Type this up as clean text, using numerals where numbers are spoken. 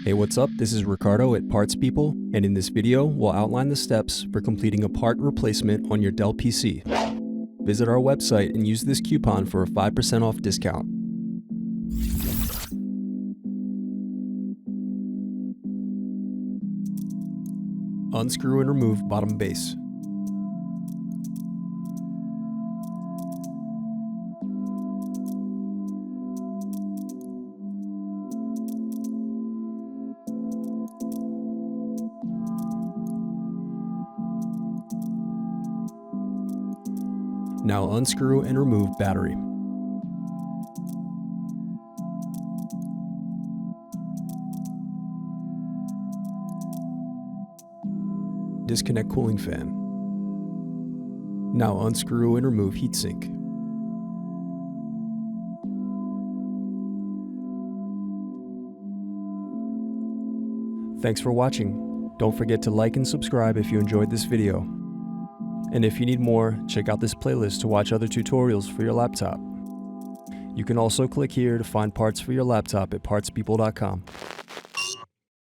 Hey, what's up? This is Ricardo at Parts People, and in this video, we'll outline the steps for completing a part replacement on your Dell PC. Visit our website and use this coupon for a 5% off discount. Unscrew and remove bottom base. Now unscrew and remove battery. Disconnect cooling fan. Now unscrew and remove heatsink. Thanks for watching. Don't forget to like and subscribe if you enjoyed this video. And if you need more, check out this playlist to watch other tutorials for your laptop. You can also click here to find parts for your laptop at partspeople.com.